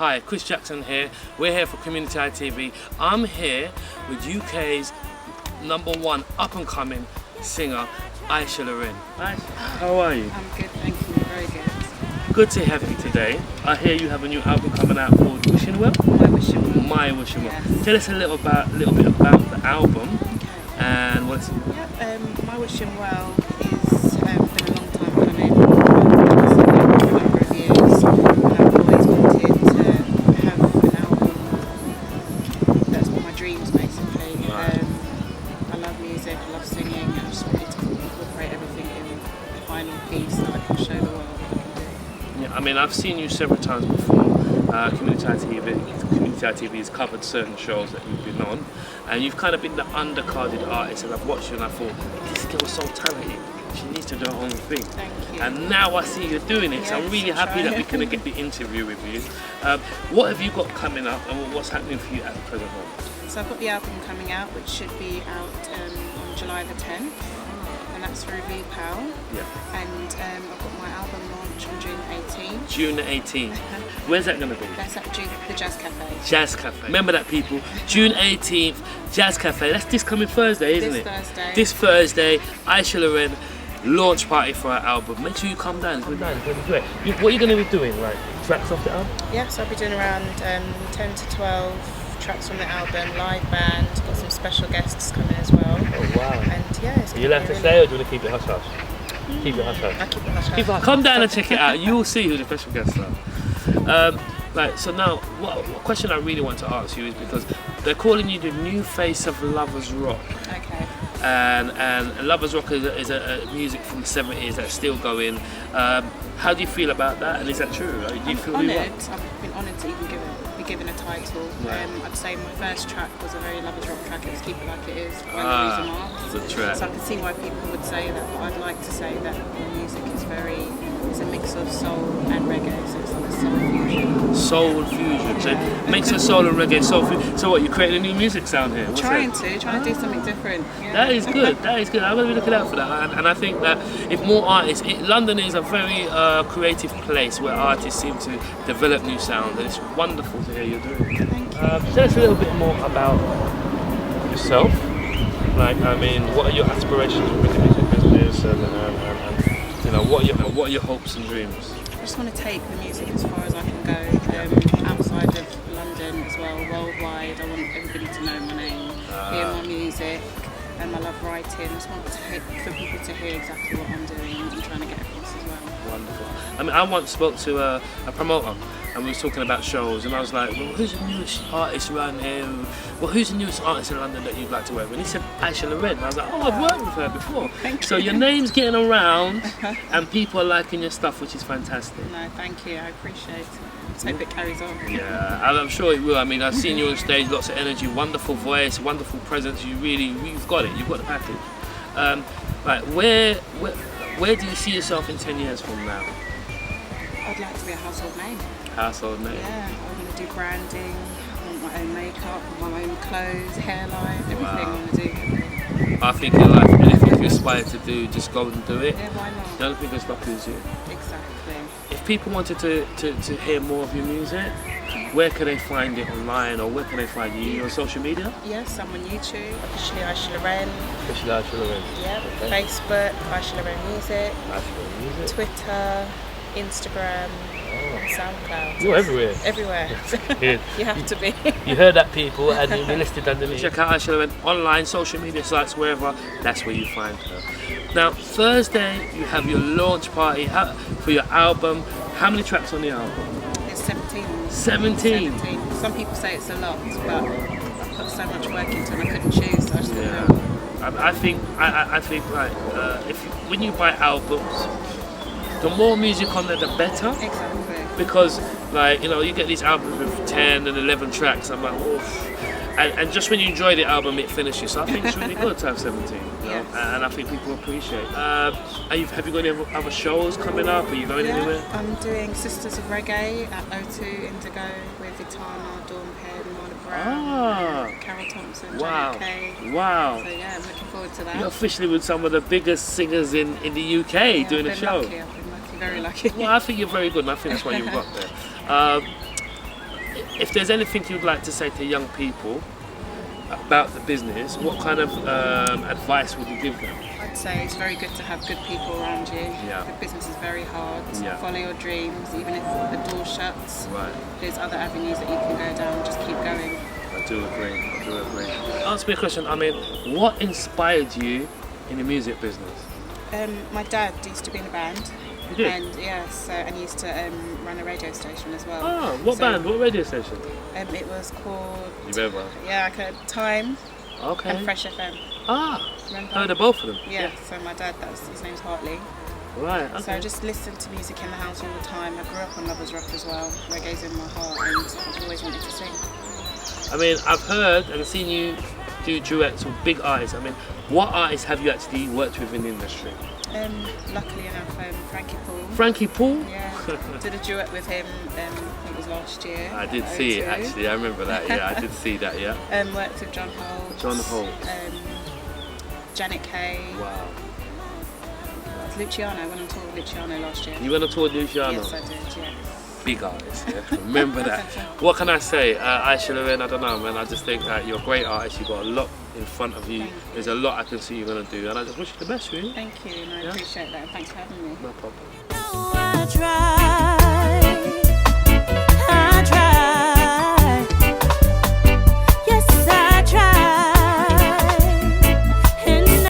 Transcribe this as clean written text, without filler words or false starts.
Hi, Chris Jackson here. We're here for Community EYetv. I'm here with UK's #1 up-and-coming singer, Aysha Loren. Aysha, how are you? I'm good, thank you. Very good. Good to have you today. I hear you have a new album coming out called Wishing Well? My Wishing Well. My Wishing Well. Yes. Tell us a little bit about the album and what's... Yeah, My Wishing Well is been a long time coming. I've been singing for a number of years, and I've always wanted to have an album that's all my dreams, basically. Right. I love music, I love singing, and I just wanted to incorporate everything in a final piece that I can show the world what I can do. Yeah, I mean, I've seen you several times before. Community EYetv has covered certain shows that you've been on, and you've kind of been the undercarded artist, and I've watched you and I thought, this girl's so talented, she needs to do her own thing. Thank you. And now I see you doing it, so I'm Yes, really happy that we trying. can get the interview with you. What have you got coming up, and what's happening for you at the present moment? So I've got the album coming out, which should be out on July the 10th, and that's through VPAL. Yeah. And I've got my album launch on June 18th. June the 18th. Where's that going to be? That's at the Jazz Cafe. Jazz Cafe. Remember that, people. June 18th, Jazz Cafe. That's this coming Thursday, isn't it? Thursday. This Thursday, Aysha Loren launch party for her album. Make sure you come down. It's going to be great. What are you going to be doing? Like tracks off the album? Yeah, so I'll be doing around 10 to 12 tracks from the album, live band, got some special guests coming as well. Oh wow. And yeah, it's Are you allowed to stay, or do you want to keep it hush hush? Keep it hush hush. I keep it hush hush. Come down and check it out. You will see who the special guests are. Right, so now, what question I really want to ask you is because they're calling you the new face of Lovers Rock. Okay. And Lovers Rock is a music from the 70s that's still going. How do you feel about that? And is that true? Do you feel Honoured. you are? I've been honoured to even be given a title. Right. I'd say my first track was a very Lovers Rock track. It was Keep It Like It Is by Louisa Marks. Good track. So I can see why people would say that, but I'd like to say that the music is it's a mix of soul and reggae, so it's like a soul fusion. Soul fusion. So it makes a soul and reggae soul fusion. So what, you're creating a new music sound here? What's Trying that? to do something different. Yeah. That is good. That is good. I'm going to be looking out for that. And I think that if more artists, London is a very creative place where artists seem to develop new sounds, and it's wonderful to hear you're doing it. Thank you. Tell us a little bit more about yourself. Like, I mean, what are your aspirations with the music business, and you know, what are your hopes and dreams? I just want to take the music as far as I can go, outside of London as well, worldwide. I want everybody to know my name, hear my music, and I love writing. I just want for people to hear exactly what I'm doing and trying to get across as well. Wonderful. I mean, I once spoke to a promoter, and we was talking about shows, and I was like, well, who's the newest artist around here? Well, who's the newest artist in London that you'd like to work with? And he said Aysha Loren. And I was like, oh, I've worked with her before. Thank so you. your name's getting around, and people are liking your stuff, which is fantastic. No, thank you. I appreciate it. Let's hope it carries on. Yeah, and I'm sure it will. I mean, I've seen you on stage, lots of energy, wonderful voice, wonderful presence. You've got it. You've got the package. Right, where do you see yourself in 10 years from now? I'd like to be a household name. Household name. Yeah, I want to do branding. I want my own makeup, my own clothes, hairline, everything. I want to do. I think in life, anything you aspire to do, just go and do it. Yeah, why not? The only thing that's stopping is you. Exactly. If people wanted to hear more of your music, where can they find it online, or where can they find you on social media? Yes, I'm on YouTube, officially Aysha Loren. Officially Aysha Loren. Yeah, Okay. Facebook, Aysha Loren Music, Aysha Loren Music. Twitter, Instagram, and SoundCloud. You're everywhere. Everywhere. Yeah. You have to be. You heard that, people, and you'll be listed underneath. Check out Aysha Loren online, social media sites, wherever. That's where you find her. Now, Thursday, you have your launch party for your album. How many tracks on the album? It's 17. 17. 17. Some people say it's a lot, but I put so much work into it, I couldn't choose, so I just Yeah. didn't know. I think like when you buy albums, the more music on there, the better. Exactly. Because like, you know, you get these albums with 10 and 11 tracks. I'm like, oof. And just when you enjoy the album, it finishes. So I think it's really good to have 17. You know? Yes. And I think people appreciate. Have you got any other shows coming up? Are you going anywhere? I'm doing Sisters of Reggae at O2 Indigo with Itana, Dawn Penn, Marla Brown, Carol Thompson, Wow. Johnny Kay. Wow. So yeah, I'm looking forward to that. You're officially with some of the biggest singers in the UK Yeah, doing a I've been show. lucky, I've been lucky, very lucky. Well, I think you're very good, and I think that's why you've got there. if there's anything you'd like to say to young people about the business, what kind of advice would you give them? I'd say it's very good to have good people around you. Yeah. The business is very hard. Yeah. Follow your dreams, even if the door shuts. Right. There's other avenues that you can go down. Just keep going. I do agree. Answer me a question. I mean, what inspired you in the music business? My dad used to be in a band. You did? And and he used to run a radio station as well. Oh, what band? What radio station? It was called. You remember? Yeah, Time Okay. and Fresh FM. Remember? Heard of both of them? Yeah. So my dad, his name's Hartley. Right. Okay. So I just listened to music in the house all the time. I grew up on Lovers Rock as well. Reggae's in my heart, and I've always wanted to sing. I mean, I've heard and seen you do duets with big artists. I mean, what artists have you actually worked with in the industry? Luckily enough, Frankie Paul. Frankie Paul? Yeah, did a duet with him, I think it was last year. I did see it actually, I remember that, yeah, I did see that, yeah. Worked with John Holt. John Holt. Janet Kay. Wow. Luciano, I went on tour with Luciano last year. You went on tour with Luciano? Yes, I did, yeah. Big artist, yeah. Remember that. What can I say? Aysha Loren, I don't know, man. I just think that you're a great artist. You've got a lot in front of you. There's a lot I can see you're going to do. And I just wish you the best, really. Thank you, and I appreciate that. Thanks for having me. No problem.